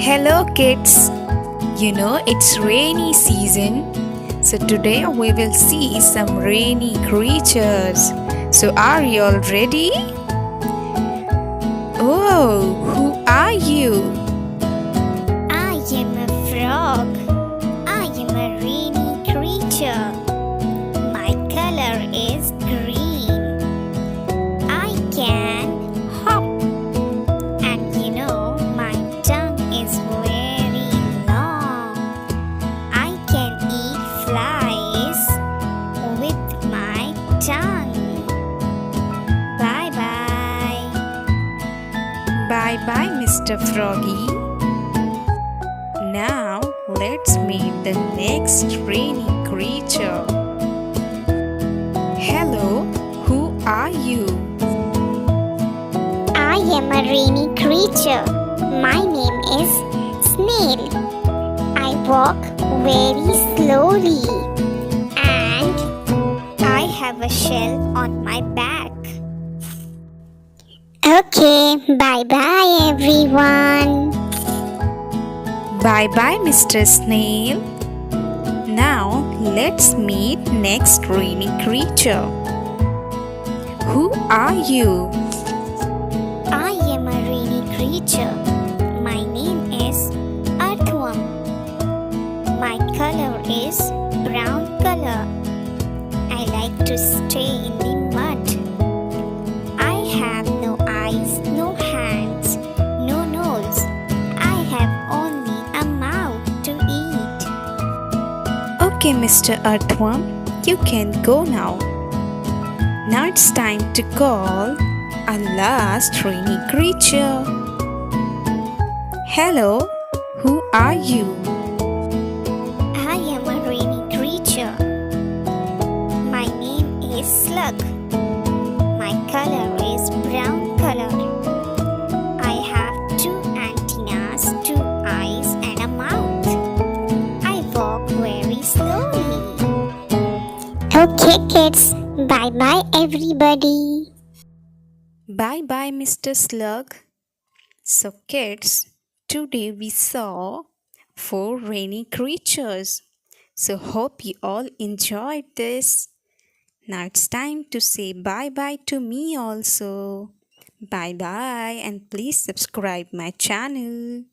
Hello kids! It's rainy season. So today we will see some rainy creatures. So are you all ready? Oh, who are you? I am a frog. I am a rainy creature. My color is green. I can hop. And my tongue is very long. I can eat flies with my tongue. Bye bye. Bye bye, Mr. Froggy. Now let's meet the next rainy creature. Hello, who are you? I am a rainy creature. My name is Snail. I walk very slowly and I have a shell on my back. Okay, bye bye everyone. Bye bye, Mr. Snail. Now let's meet next rainy creature. Who are you? I am a rainy creature. My name is Earthworm. My color is brown color. I like to stay in the mud. I have no eyes, no hands, no nose. I have only a mouth to eat. Okay, Mr. Earthworm, you can go now. Now it's time to call our last rainy creature. Hello, who are you? I am a rainy creature. My name is Slug. My color is brown color. I have two antennas, two eyes, and a mouth. I walk very slowly. Okay, kids. Bye bye, everybody. Bye bye, Mr. Slug. So, kids, today we saw 4 rainy creatures. So, hope you all enjoyed this. Now it's time to say bye bye to me also. Bye bye, and please subscribe my channel.